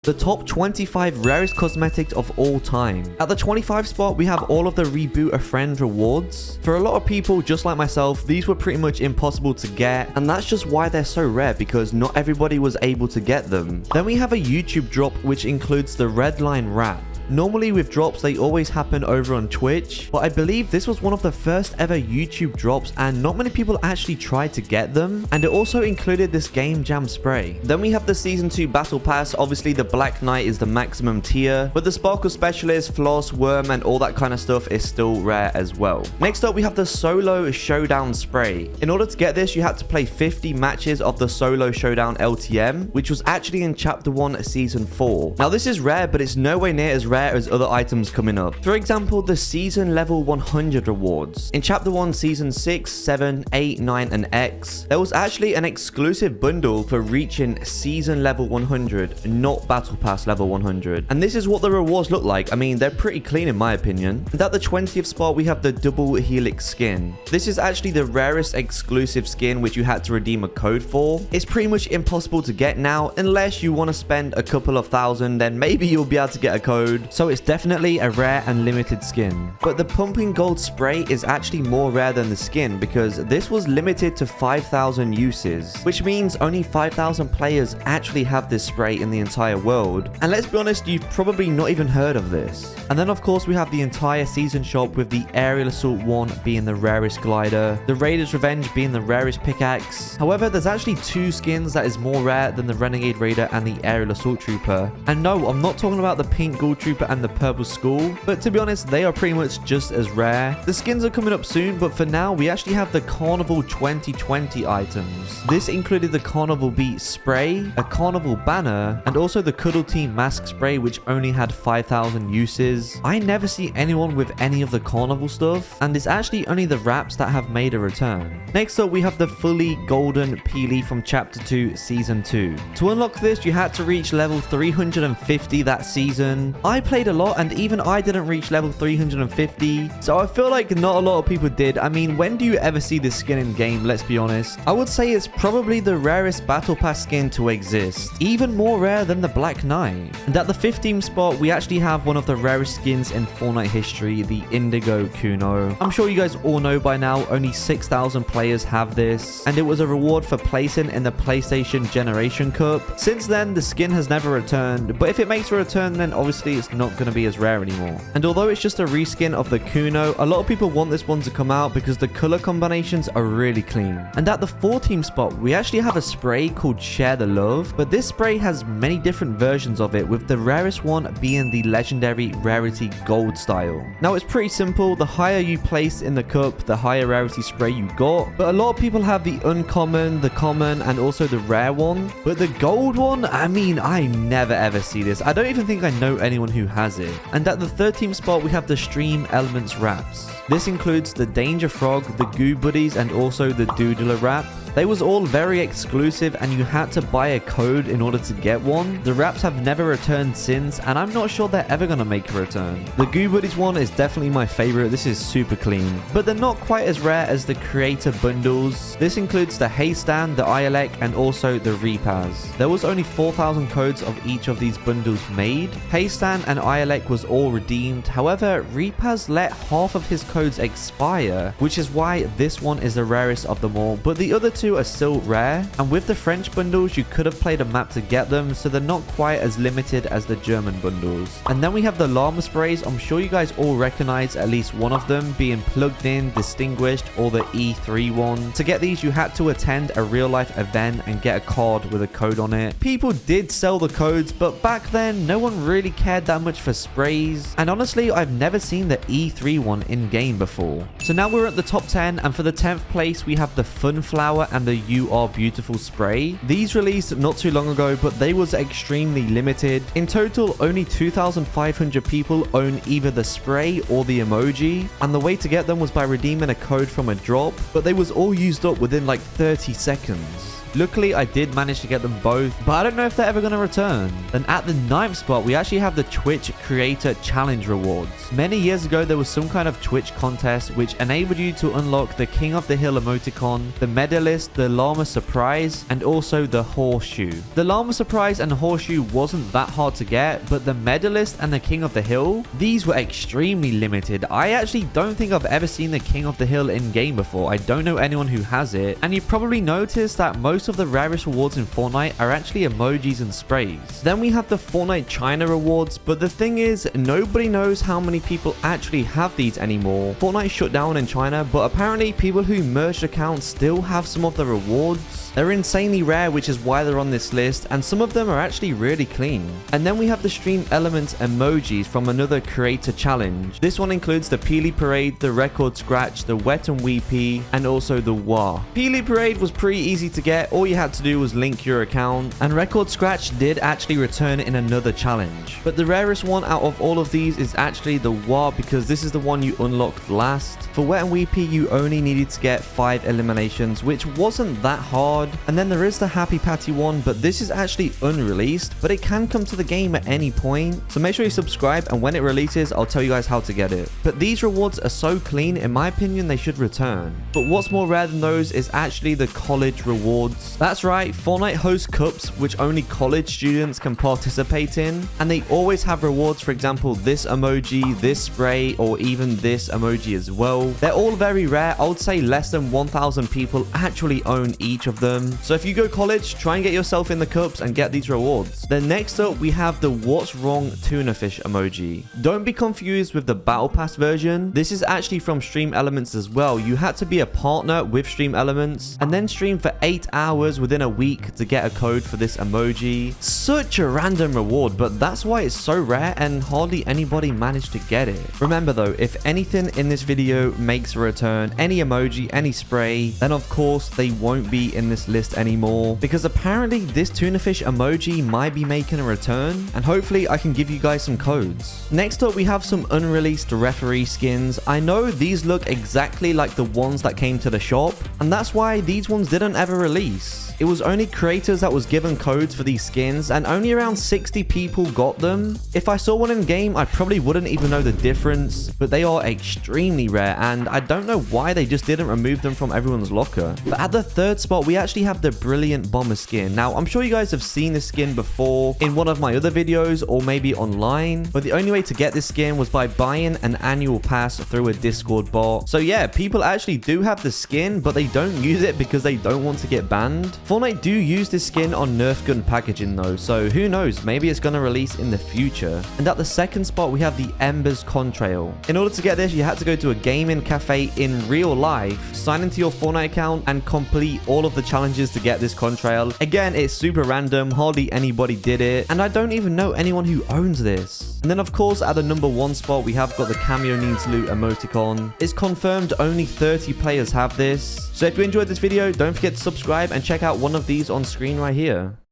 The top 25 rarest cosmetics of all time. At the 25 spot, we have all of the Reboot a Friend rewards. For a lot of people, just like myself, these were pretty much impossible to get, and that's just why they're so rare, because not everybody was able to get them. Then we have a YouTube drop, which includes the Redline Wrap. Normally with drops, they always happen over on Twitch, but I believe this was one of the first ever YouTube drops and not many people actually tried to get them, and it also included this Game Jam spray. Then we have the Season 2 Battle Pass. Obviously the Black Knight is the maximum tier, but the Sparkle Specialist, Floss, Worm and all that kind of stuff is still rare as well. Next up we have the Solo Showdown spray. In order to get this, you had to play 50 matches of the Solo Showdown LTM, which was actually in Chapter 1 Season 4. Now this is rare, but it's nowhere near as rare as other items coming up. For example, the Season Level 100 rewards. In Chapter 1 Season 6, 7, 8, 9 and X, there was actually an exclusive bundle for reaching Season Level 100, not Battle Pass Level 100. And this is what the rewards look like. I mean, they're pretty clean in my opinion. And at the 20th spot, we have the Double Helix skin. This is actually the rarest exclusive skin which you had to redeem a code for. It's pretty much impossible to get now unless you want to spend a couple of thousand, then maybe you'll be able to get a code. So it's definitely a rare and limited skin. But the Pumping Gold spray is actually more rare than the skin because this was limited to 5,000 uses, which means only 5,000 players actually have this spray in the entire world. And let's be honest, you've probably not even heard of this. And then of course we have the entire season shop with the Aerial Assault 1 being the rarest glider, the Raider's Revenge being the rarest pickaxe. However, there's actually two skins that is more rare than the Renegade Raider and the Aerial Assault Trooper. And no, I'm not talking about the Pink Gold Trooper and the Purple Skull, but to be honest, they are pretty much just as rare. The skins are coming up soon, but for now, we actually have the Carnival 2020 items. This included the Carnival Beat spray, a Carnival banner, and also the Cuddle Team mask spray, which only had 5,000 uses. I never see anyone with any of the Carnival stuff, and it's actually only the wraps that have made a return. Next up, we have the fully golden Peely from Chapter 2 Season 2. To unlock this, you had to reach level 350 that season. I played a lot and even I didn't reach level 350, so I feel like not a lot of people did. I mean, when do you ever see this skin in game? Let's be honest. I would say it's probably the rarest battle pass skin to exist, even more rare than the Black Knight. And at the 15th spot, we actually have one of the rarest skins in Fortnite history, the Indigo Kuno. I'm sure you guys all know by now, only 6,000 players have this, and it was a reward for placing in the PlayStation Generation Cup. Since then, the skin has never returned, but if it makes a return, then obviously it's not going to be as rare anymore. And although it's just a reskin of the Kuno, a lot of people want this one to come out because the color combinations are really clean. And at the 14th spot, we actually have a spray called Share the Love, but this spray has many different versions of it, with the rarest one being the legendary Rarity Gold style. Now it's pretty simple. The higher you place in the cup, the higher rarity spray you got, but a lot of people have the uncommon, the common, and also the rare one. But the gold one, I mean, I never ever see this. I don't even think I know anyone who has it. And at the 13th spot, we have the Stream Elements wraps. This includes the Danger Frog, the Goo Buddies, and also the Doodler wrap. They was all very exclusive and you had to buy a code in order to get one. The wraps have never returned since, and I'm not sure they're ever gonna make a return. The Goo Buddies one is definitely my favorite. This is super clean, but they're not quite as rare as the creator bundles. This includes the Haystan, the Ialek, and also the Repaz. There was only 4,000 codes of each of these bundles made. Haystan and Ialek was all redeemed. However, Repaz let half of his codes expire, which is why this one is the rarest of them all, but the other two are still rare. And with the French bundles, you could have played a map to get them, so they're not quite as limited as the German bundles. And then we have the llama sprays. I'm sure you guys all recognize at least one of them, being Plugged In, Distinguished, or the E3 one. To get these, you had to attend a real life event and get a card with a code on it. People did sell the codes, but back then no one really cared that much for sprays, and honestly I've never seen the E3 one in game before. So now we're at the top 10, and for the 10th place we have the Funflower and the You Are Beautiful spray. These released not too long ago, but they was extremely limited. In total, only 2,500 people own either the spray or the emoji, and the way to get them was by redeeming a code from a drop, but they was all used up within like 30 seconds. Luckily, I did manage to get them both, but I don't know if they're ever going to return. Then at the 9th spot, we actually have the Twitch Creator Challenge rewards. Many years ago, there was some kind of Twitch contest which enabled you to unlock the King of the Hill emoticon, the medalist, the llama surprise, and also the horseshoe. The llama surprise and horseshoe wasn't that hard to get, but the medalist and the King of the Hill, these were extremely limited. I actually don't think I've ever seen the King of the Hill in game before. I don't know anyone who has it, and you probably noticed that most of the rarest rewards in Fortnite are actually emojis and sprays. Then we have the Fortnite China rewards, but the thing is, nobody knows how many people actually have these anymore. Fortnite shut down in China, but apparently people who merged accounts still have some of the rewards. They're insanely rare, which is why they're on this list, and some of them are actually really clean. And then we have the Stream Elements emojis from another creator challenge. This one includes the Peely Parade, the Record Scratch, the Wet and Weepy, and also the Wah. Peely Parade was pretty easy to get. All you had to do was link your account, and Record Scratch did actually return in another challenge. But the rarest one out of all of these is actually the Wah, because this is the one you unlocked last. For Wet and Weepy, you only needed to get 5 eliminations, which wasn't that hard. And then there is the Happy Patty one, but this is actually unreleased, but it can come to the game at any point. So make sure you subscribe, and when it releases, I'll tell you guys how to get it. But these rewards are so clean, in my opinion, they should return. But what's more rare than those is actually the college rewards. That's right, Fortnite hosts cups, which only college students can participate in. And they always have rewards, for example, this emoji, this spray, or even this emoji as well. They're all very rare. I would say less than 1,000 people actually own each of them. So if you go college, try and get yourself in the cups and get these rewards. Then next up, we have the What's Wrong Tuna Fish emoji. Don't be confused with the Battle Pass version. This is actually from Stream Elements as well. You had to be a partner with Stream Elements and then stream for 8 hours within a week to get a code for this emoji. Such a random reward, but that's why it's so rare and hardly anybody managed to get it. Remember though, if anything in this video makes a return, any emoji, any spray, then of course they won't be in this list anymore, because apparently this tuna fish emoji might be making a return, and hopefully I can give you guys some codes. Next up, we have some unreleased referee skins. I know these look exactly like the ones that came to the shop, and that's why these ones didn't ever release. It was only creators that was given codes for these skins, and only around 60 people got them. If I saw one in game, I probably wouldn't even know the difference, but they are extremely rare, and I don't know why they just didn't remove them from everyone's locker. But at the 3rd spot, we actually have the Brilliant Bomber skin. Now, I'm sure you guys have seen this skin before in one of my other videos or maybe online, but the only way to get this skin was by buying an annual pass through a Discord bot. So yeah, people actually do have the skin, but they don't use it because they don't want to get banned. Fortnite do use this skin on Nerf gun packaging though, so who knows, maybe it's going to release in the future. And at the 2nd spot, we have the Embers Contrail. In order to get this, you had to go to a gaming cafe in real life, sign into your Fortnite account, and complete all of the challenges to get this contrail. Again, it's super random, hardly anybody did it, and I don't even know anyone who owns this. And then of course, at the number 1 spot, we have got the Cameo Needs Loot emoticon. It's confirmed only 30 players have this. So if you enjoyed this video, don't forget to subscribe and check out one of these on screen right here.